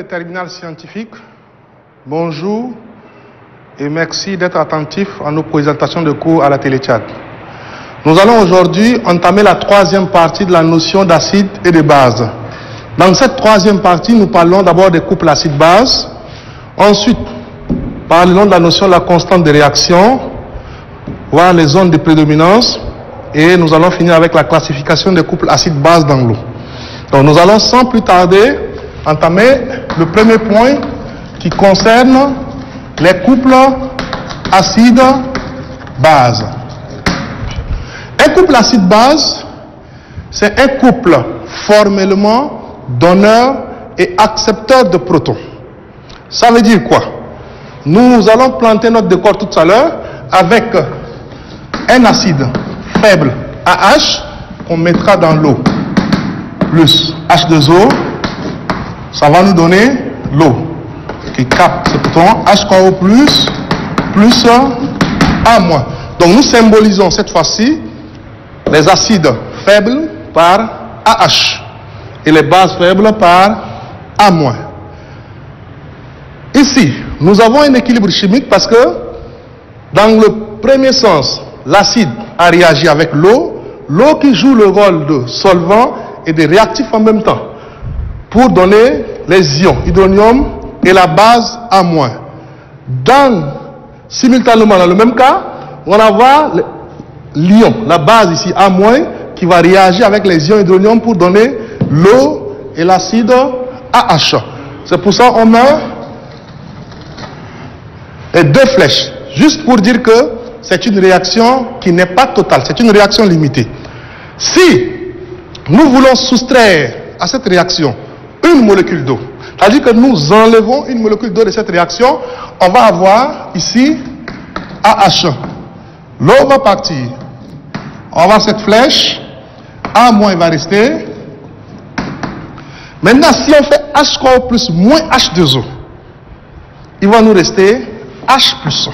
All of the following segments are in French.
terminale scientifique, bonjour et merci d'être attentifs à nos présentations de cours à la Téléchat. Nous allons aujourd'hui entamer la troisième partie de la notion d'acide et de base. Dans cette troisième partie, nous parlons d'abord des couples acide-base. Ensuite, parlons de la notion de la constante de réaction, voir les zones de prédominance. Et nous allons finir avec la classification des couples acide-base dans l'eau. Donc nous allons sans plus tarder entamer le premier point qui concerne les couples acide-base. Un couple acide-base, c'est un couple formellement donneur et accepteur de protons. Ça veut dire quoi? Nous allons planter notre décor tout à l'heure avec un acide faible AH qu'on mettra dans l'eau plus H2O, ça va nous donner l'eau qui capte ce proton H3O plus A-. Donc nous symbolisons cette fois-ci les acides faibles par AH et les bases faibles par A-. Ici, nous avons un équilibre chimique parce que dans le premier sens, l'acide a réagi avec l'eau, l'eau qui joue le rôle de solvant et de réactif en même temps pour donner les ions hydronium et la base A-. Simultanément, dans le même cas, on va avoir l'ion, la base ici A- qui va réagir avec les ions hydronium pour donner l'eau et l'acide AH. C'est pour ça qu'on met les deux flèches, juste pour dire que c'est une réaction qui n'est pas totale, c'est une réaction limitée. Si nous voulons soustraire à cette réaction une molécule d'eau, c'est-à-dire que nous enlevons une molécule d'eau de cette réaction, on va avoir ici AH. L'eau va partir. On va avoir cette flèche, A- va rester. Maintenant, si on fait H3O plus moins H2O, il va nous rester H plus.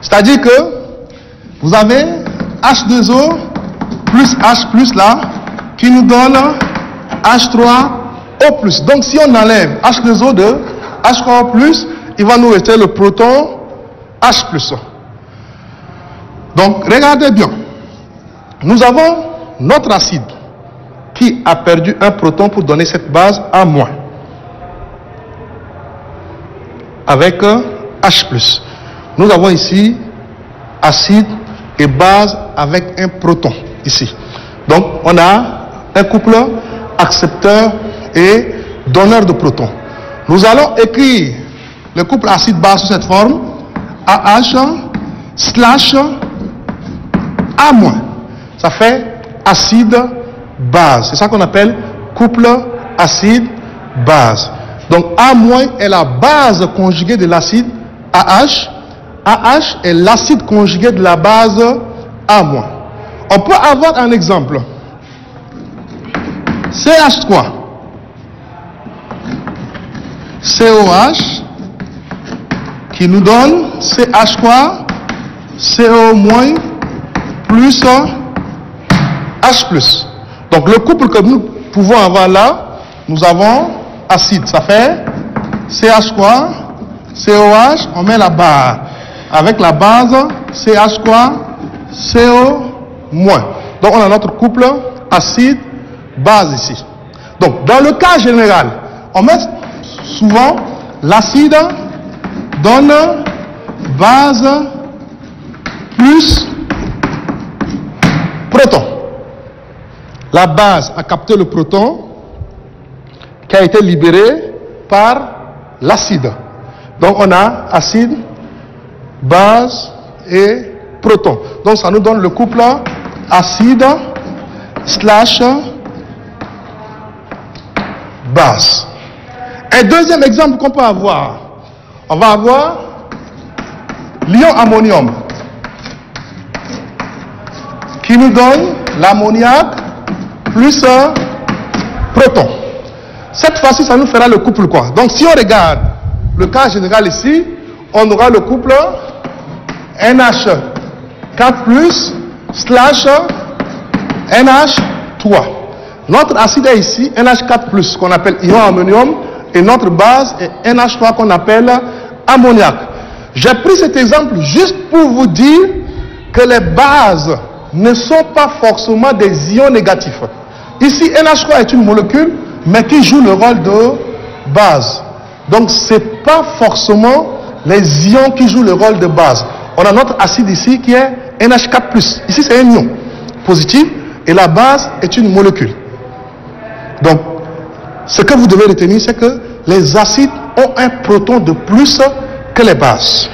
C'est-à-dire que vous avez H2O plus H plus là, qui nous donne H3O plus. Donc si on enlève H2O de H3O plus, il va nous rester le proton H plus. Donc regardez bien. Nous avons notre acide qui a perdu un proton pour donner cette base A-, avec H plus. Nous avons ici acide et base avec un proton ici. Donc on a un couple accepteur et donneur de protons. Nous allons écrire le couple acide-base sous cette forme AH/A-. Ça fait acide-base. C'est ça qu'on appelle couple acide-base. Donc A- est la base conjuguée de l'acide AH. AH est l'acide conjugué de la base A-. On peut avoir un exemple. CH3, COH, qui nous donne CH3, CO- plus H+. Donc le couple que nous pouvons avoir là, nous avons acide, ça fait CH3, COH, on met la barre. Avec la base CH, CO-. Donc on a notre couple acide-base ici. Donc dans le cas général, on met souvent l'acide donne base plus proton. La base a capté le proton qui a été libéré par l'acide. Donc on a acide, base et proton. Donc ça nous donne le couple acide/base. Un deuxième exemple qu'on peut avoir, on va avoir l'ion ammonium qui nous donne l'ammoniac plus proton. Cette fois-ci, ça nous fera le couple quoi? Donc si on regarde le cas général ici, on aura le couple NH4+ /NH3. Notre acide est ici NH4+, qu'on appelle ion ammonium, et notre base est NH3 qu'on appelle ammoniac. J'ai pris cet exemple juste pour vous dire que les bases ne sont pas forcément des ions négatifs. Ici, NH3 est une molécule, mais qui joue le rôle de base. Donc, ce n'est pas forcément les ions qui jouent le rôle de base. On a notre acide ici qui est NH4+. Ici, c'est un ion positif et la base est une molécule. Donc, ce que vous devez retenir, c'est que les acides ont un proton de plus que les bases.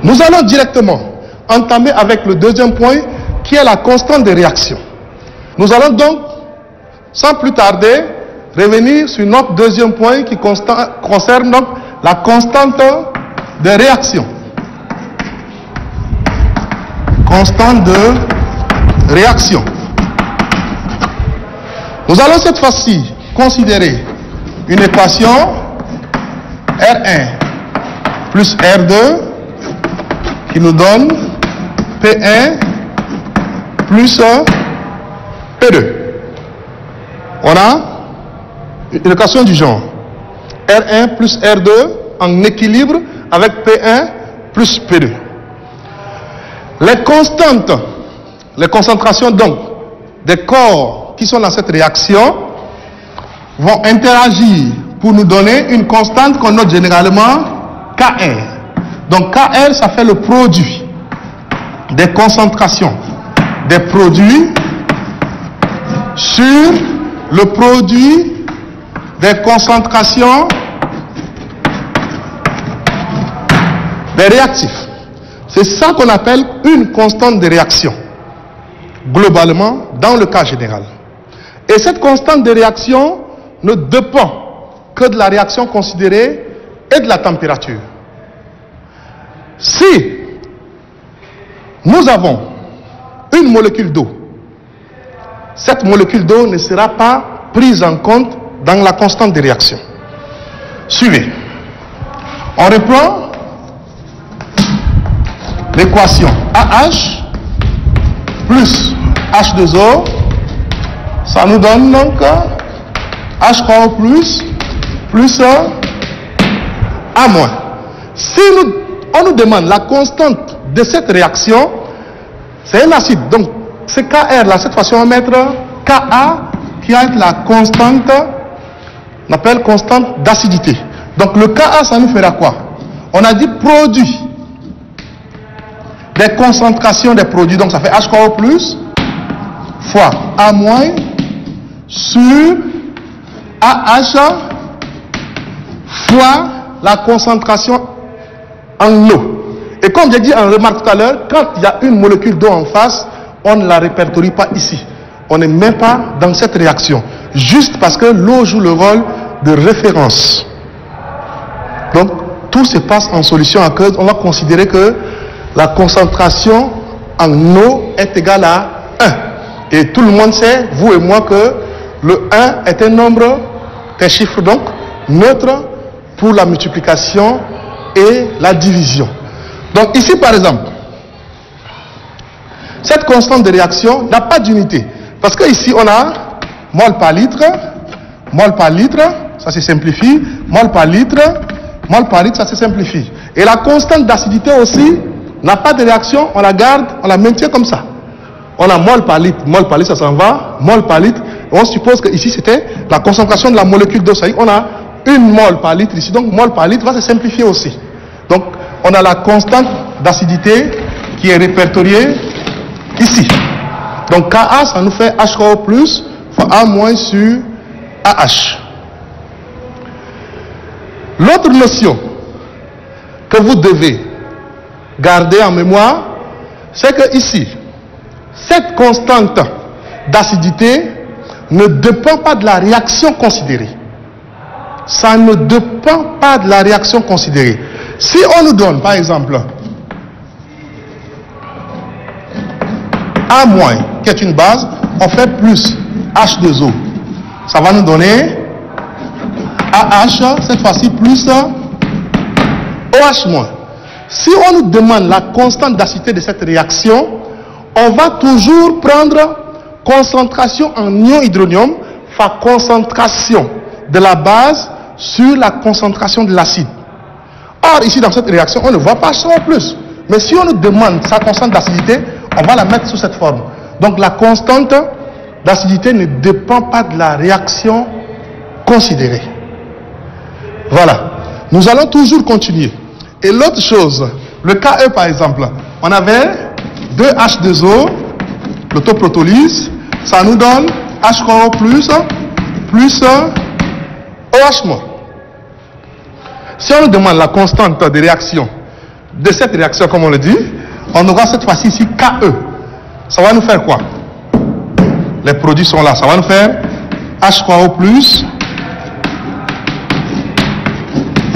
Nous allons directement entamer avec le deuxième point qui est la constante de réaction. Nous allons donc, sans plus tarder, revenir sur notre deuxième point qui concerne donc la constante de réaction. Constante de réaction. Nous allons cette fois-ci considérer une équation R1 plus R2 qui nous donne P1 plus P2. On a une équation du genre R1 plus R2 en équilibre avec P1 plus P2. Les constantes, les concentrations donc des corps qui sont dans cette réaction vont interagir pour nous donner une constante qu'on note généralement Kr. Donc Kr, ça fait le produit des concentrations des produits sur le produit des concentrations des réactifs. C'est ça qu'on appelle une constante de réaction, globalement, dans le cas général. Et cette constante de réaction ne dépend que de la réaction considérée et de la température. Si nous avons une molécule d'eau, cette molécule d'eau ne sera pas prise en compte dans la constante de réaction. Suivez. On reprend l'équation AH plus H2O, ça nous donne donc H3O plus A-. Si on nous demande la constante de cette réaction, c'est un acide. Donc, c'est Kr là, cette fois-ci on va mettre Ka qui va être la constante, on appelle constante d'acidité. Donc le Ka, ça nous fera quoi? On a dit produit des concentrations des produits, donc ça fait H3O plus fois A- sur AH fois la concentration en eau. Et comme j'ai dit en remarque tout à l'heure, quand il y a une molécule d'eau en face, on ne la répertorie pas ici. On n'est même pas dans cette réaction. Juste parce que l'eau joue le rôle de référence. Donc, tout se passe en solution aqueuse. On va considérer que la concentration en eau est égale à 1. Et tout le monde sait, vous et moi, que le 1 est un nombre, un chiffre donc, neutre pour la multiplication et la division. Donc ici, par exemple, cette constante de réaction n'a pas d'unité. Parce que ici, on a mol par litre, ça se simplifie, mol par litre, ça se simplifie. Et la constante d'acidité aussi n'a pas de réaction, on la garde, on la maintient comme ça. On a mol par litre, ça s'en va, mol par litre. On suppose que ici, c'était la concentration de la molécule d'eau. On a une mol par litre ici, donc mol par litre va se simplifier aussi. Donc, on a la constante d'acidité qui est répertoriée ici. Donc, Ka, ça nous fait H3O plus fois A- sur AH. L'autre notion que vous devez garder en mémoire, c'est que ici, cette constante d'acidité ne dépend pas de la réaction considérée. Ça ne dépend pas de la réaction considérée. Si on nous donne, par exemple, A-, qui est une base, on fait plus H2O. Ça va nous donner AH, cette fois-ci, plus OH-. Si on nous demande la constante d'acidité de cette réaction, on va toujours prendre concentration en ion hydronium fois concentration de la base sur la concentration de l'acide. Or, ici, dans cette réaction, on ne voit pas ça en plus. Mais si on nous demande sa constante d'acidité, on va la mettre sous cette forme. Donc, la constante d'acidité ne dépend pas de la réaction considérée. Voilà. Nous allons toujours continuer. Et l'autre chose, le KE par exemple, on avait 2H2O, l'autoprotolyse, ça nous donne H3O plus OH-. Si on nous demande la constante de réaction de cette réaction, comme on le dit, on aura cette fois-ci ici KE. Ça va nous faire quoi? Les produits sont là. Ça va nous faire H3O plus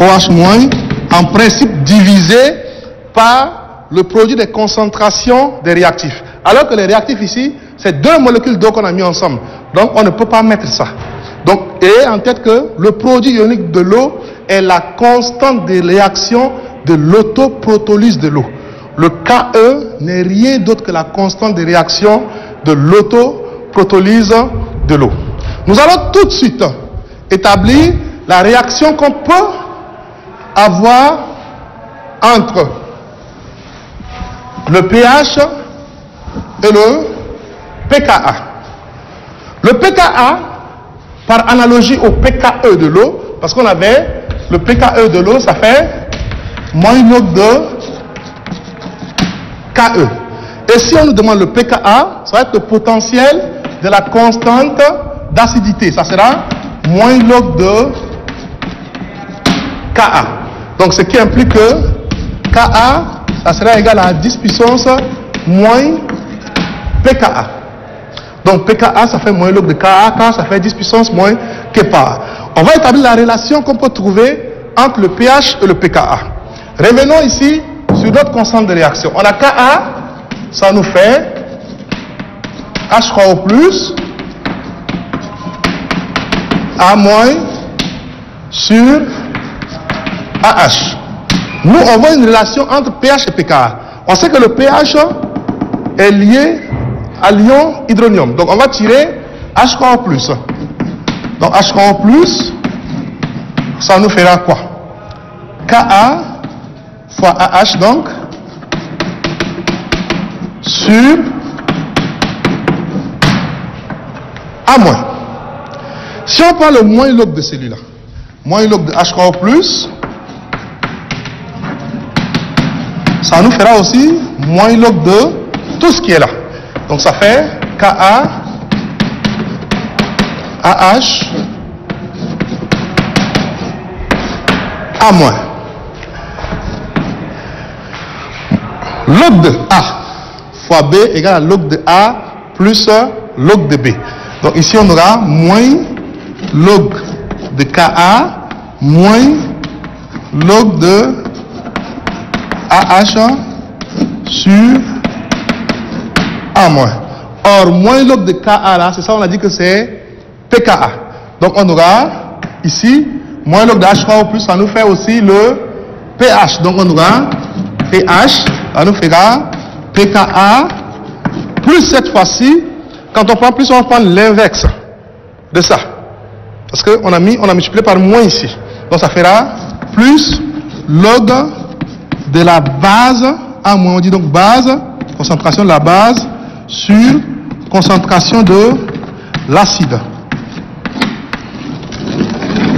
OH-, en principe divisé par le produit des concentrations des réactifs. Alors que les réactifs ici, c'est 2 molécules d'eau qu'on a mis ensemble. Donc on ne peut pas mettre ça. Donc, ayez en tête que le produit ionique de l'eau est la constante de réaction de l'autoprotolyse de l'eau. Le KE n'est rien d'autre que la constante de réaction de l'autoprotolyse de l'eau. Nous allons tout de suite établir la réaction qu'on peut avoir entre le pH et le pKa. Le pKa, par analogie au pKe de l'eau, parce qu'on avait le pKe de l'eau, ça fait moins log de KE. Et si on nous demande le pKa, ça va être le potentiel de la constante d'acidité. Ça sera moins log de Ka. Donc ce qui implique que Ka, ça sera égal à 10 puissance moins pKa. Donc pKa, ça fait moins log de Ka, Ka, ça fait 10 puissance moins Kepa. On va établir la relation qu'on peut trouver entre le pH et le pKa. Revenons ici sur d'autres constantes de réaction. On a Ka, ça nous fait H3O plus A- sur AH. Nous, on voit une relation entre pH et pKa. On sait que le pH est lié à l'ion hydronium. Donc, on va tirer H3O plus. Donc, H3O plus, ça nous fera quoi? Ka fois AH, donc, sur A-. Si on prend le moins log de celui-là, moins log de H3O plus, ça nous fera aussi moins log de tout ce qui est là. Donc ça fait Ka AH A-. Log de A fois B égale à log de A plus log de B. Donc ici on aura moins log de Ka moins log de AH sur A-. Or, moins log de Ka là, c'est ça, on a dit que c'est pKa. Donc on aura ici moins log de H3O plus, ça nous fait aussi le pH. Donc on aura pH, ça nous fera pKa plus cette fois-ci, quand on prend plus, on va prendre l'inverse de ça. Parce qu'on a multiplié par moins ici. Donc ça fera plus log de la base A-. On dit donc base, concentration de la base sur concentration de l'acide.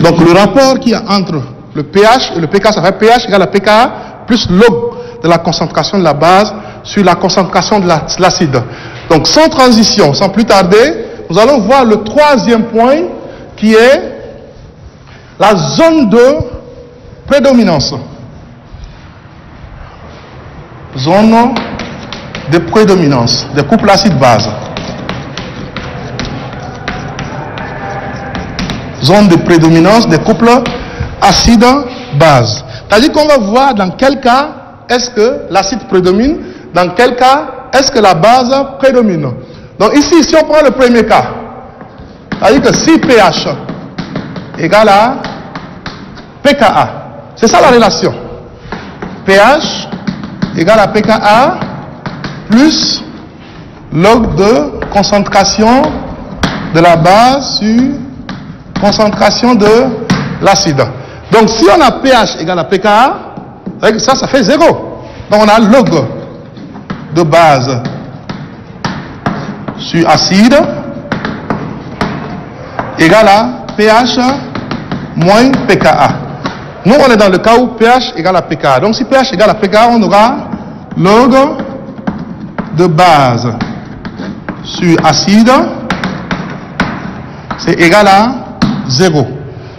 Donc le rapport qu'il y a entre le pH et le pK, ça fait pH égale à pKa plus log de la concentration de la base sur la concentration de l'acide. Donc sans transition, sans plus tarder, nous allons voir le troisième point qui est la zone de prédominance. Zone de prédominance des couples acide-base. Zone de prédominance des couples acide-base. C'est-à-dire qu'on va voir dans quel cas est-ce que l'acide prédomine, dans quel cas est-ce que la base prédomine. Donc ici, si on prend le premier cas, c'est-à-dire que si pH égale à pKa, c'est ça la relation. pH égale à pKa plus log de concentration de la base sur concentration de l'acide. Donc si on a pH égale à pKa, ça fait 0. Donc on a log de base sur acide égale à pH moins pKa. Nous on est dans le cas où pH égale à pKa. Donc si pH égale à pKa, on aura log de base sur acide, c'est égal à 0.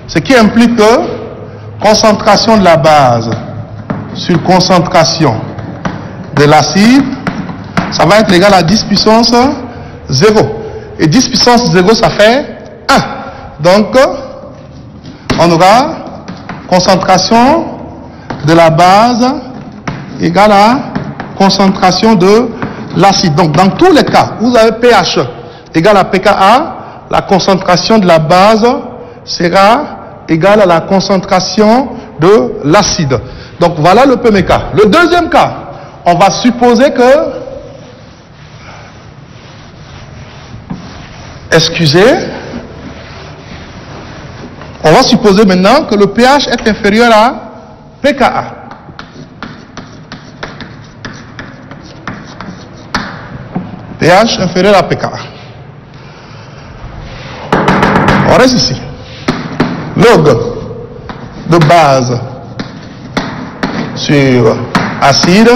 Ce qui implique que concentration de la base sur concentration de l'acide, ça va être égal à 10 puissance 0. Et 10 puissance 0, ça fait 1. Donc, on aura concentration de la base égale à concentration de l'acide. Donc, dans tous les cas, vous avez pH égale à pKa, la concentration de la base sera égale à la concentration de l'acide. Donc, voilà le premier cas. Le deuxième cas, on va supposer que, on va supposer maintenant que le pH est inférieur à pKa. pH inférieur à pKa. On reste ici. Log de base sur acide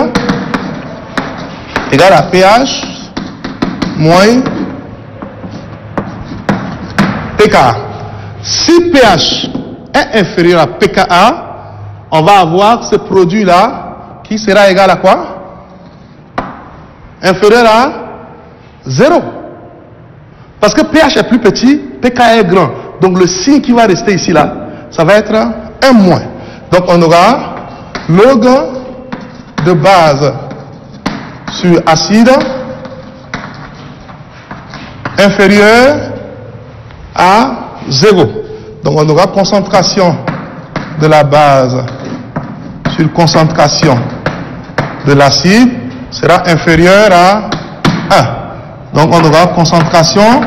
égale à pH moins pKa. Si pH est inférieur à pKa, on va avoir ce produit-là qui sera égal à quoi? Inférieur à 0. Parce que pH est plus petit, pKa est grand. Donc le signe qui va rester ici là, ça va être 1 moins. Donc on aura log de base sur acide inférieur à 0. Donc on aura concentration de la base sur concentration de l'acide sera inférieure à 1. Donc on aura concentration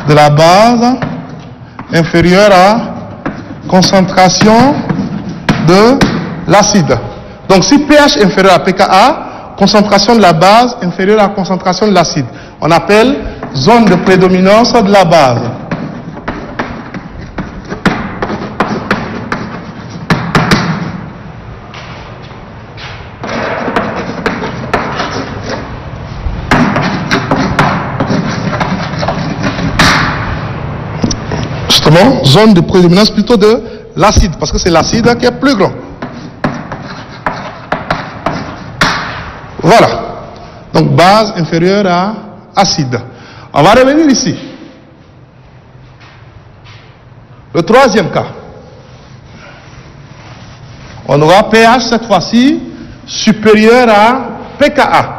de la base inférieure à concentration de l'acide. Donc si pH est inférieur à pKa, concentration de la base inférieure à concentration de l'acide. On appelle zone de prédominance de la base. Justement, zone de prédominance plutôt de l'acide, parce que c'est l'acide qui est plus grand. Voilà. Donc base inférieure à acide. On va revenir ici. Le troisième cas. On aura pH cette fois-ci supérieur à pKa.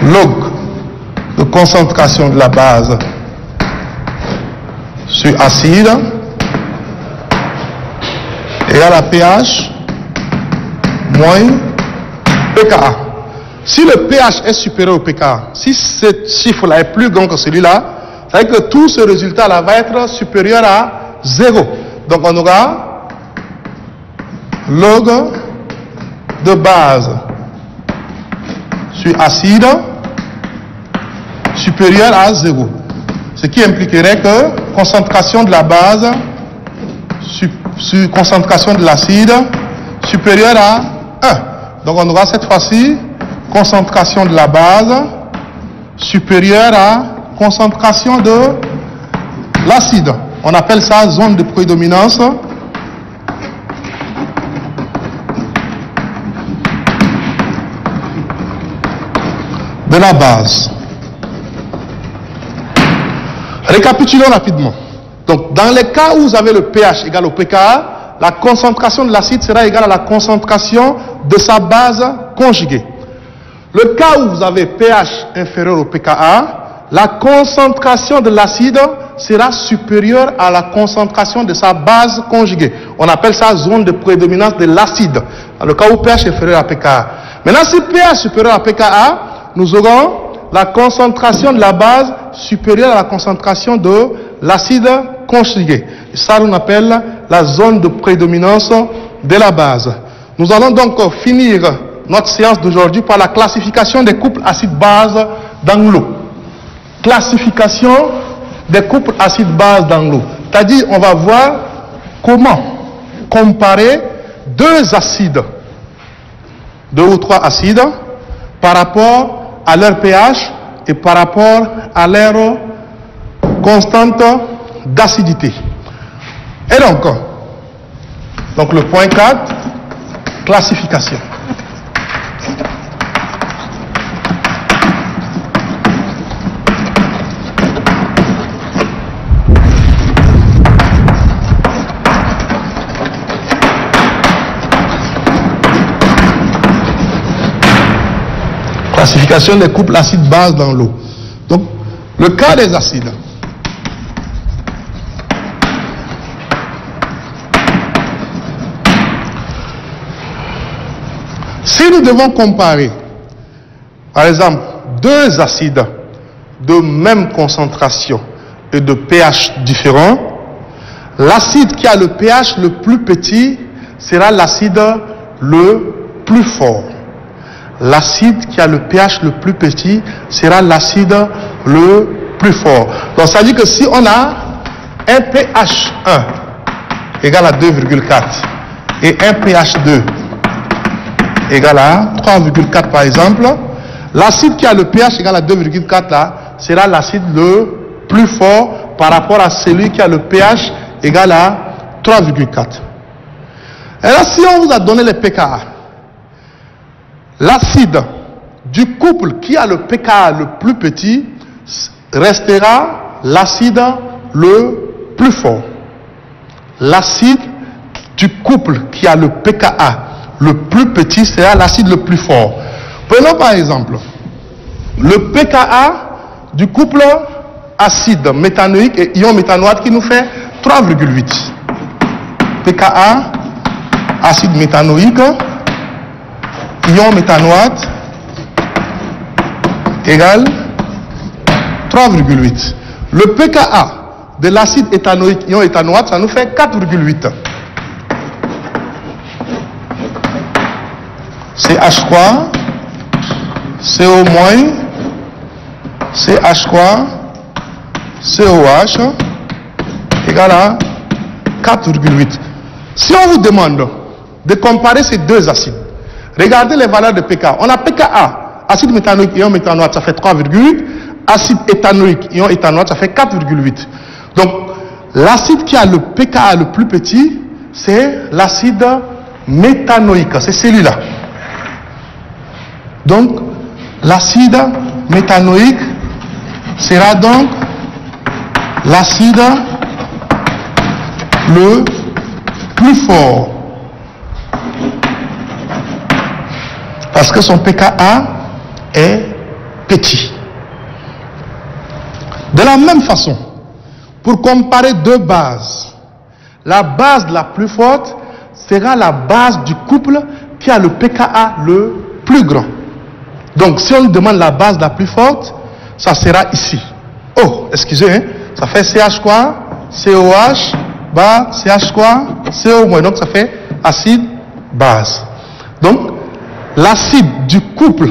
Log de concentration de la base sur acide égale à pH moins pKa. Si le pH est supérieur au pKa, si ce chiffre-là est plus grand que celui-là, ça veut dire que tout ce résultat-là va être supérieur à 0. Donc on aura log de base sur acide supérieur à 0. Ce qui impliquerait que concentration de la base sur concentration de l'acide supérieure à 1. Donc on aura cette fois-ci concentration de la base supérieure à concentration de l'acide. On appelle ça zone de prédominance de la base. Récapitulons rapidement. Donc, dans les cas où vous avez le pH égal au pKa, la concentration de l'acide sera égale à la concentration de sa base conjuguée. Le cas où vous avez pH inférieur au pKa, la concentration de l'acide sera supérieur à la concentration de sa base conjuguée. On appelle ça zone de prédominance de l'acide, dans le cas où pH est inférieur à pKa. Maintenant, si pH est supérieur à pKa, nous aurons la concentration de la base supérieure à la concentration de l'acide conjugué. Ça, on appelle la zone de prédominance de la base. Nous allons donc finir notre séance d'aujourd'hui par la classification des couples acide-base dans l'eau. Classification des couples acide-base dans l'eau. C'est-à-dire, on va voir comment comparer deux acides, deux ou trois acides, par rapport à leur pH et par rapport à leur constante d'acidité. Et donc le point 4, classification. Classification des couples acide-base dans l'eau. Donc, le cas des acides. Si nous devons comparer, par exemple, deux acides de même concentration et de pH différents, l'acide qui a le pH le plus petit sera l'acide le plus fort. L'acide qui a le pH le plus petit sera l'acide le plus fort. Donc ça veut dire que si on a un pH 1 égal à 2,4 et un pH 2 égal à 3,4 par exemple, l'acide qui a le pH égal à 2,4 là sera l'acide le plus fort par rapport à celui qui a le pH égal à 3,4. Et là, si on vous a donné les pKa, l'acide du couple qui a le pKa le plus petit restera l'acide le plus fort. L'acide du couple qui a le pKa le plus petit sera l'acide le plus fort. Prenons par exemple le pKa du couple acide méthanoïque et ion méthanoate qui nous fait 3,8. pKa, acide méthanoïque, ion méthanoate égale 3,8. Le pKa de l'acide éthanoïque, ion éthanoate, ça nous fait 4,8. CH3, CO-, CH3, COH égale à 4,8. Si on vous demande de comparer ces deux acides, regardez les valeurs de pKa. On a pKa, acide méthanoïque, ion méthanoate, ça fait 3,8. Acide éthanoïque, ion éthanoate, ça fait 4,8. Donc, l'acide qui a le pKa le plus petit, c'est l'acide méthanoïque. C'est celui-là. Donc, l'acide méthanoïque sera donc l'acide le plus fort. Parce que son pKa est petit. De la même façon, pour comparer deux bases, la base la plus forte sera la base du couple qui a le pKa le plus grand. Donc, si on demande la base la plus forte, ça sera ici. Oh, excusez, hein, ça fait CH quoi, COH, bas, CH quoi, CO-. Donc, ça fait acide base. Donc, l'acide du couple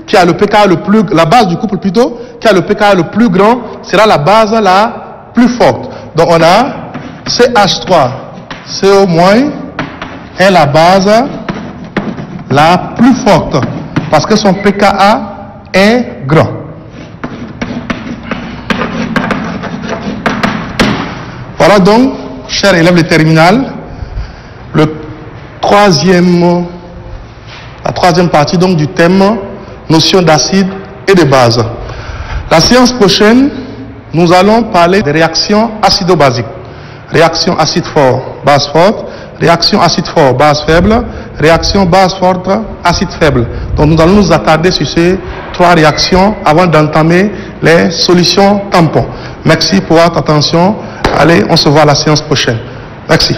qui a le pKa le plus, la base du couple plutôt, qui a le pKa le plus grand, sera la base la plus forte. Donc, on a CH3, CO- est la base la plus forte. Parce que son pKa est grand. Voilà donc, chers élèves de terminale, la troisième partie donc du thème notion d'acide et de base. La séance prochaine, nous allons parler des réactions acido-basiques. Réaction acide fort, base forte. Réaction acide fort, base faible. Réaction base forte, acide faible. Donc nous allons nous attarder sur ces trois réactions avant d'entamer les solutions tampons. Merci pour votre attention. Allez, on se voit à la séance prochaine. Merci.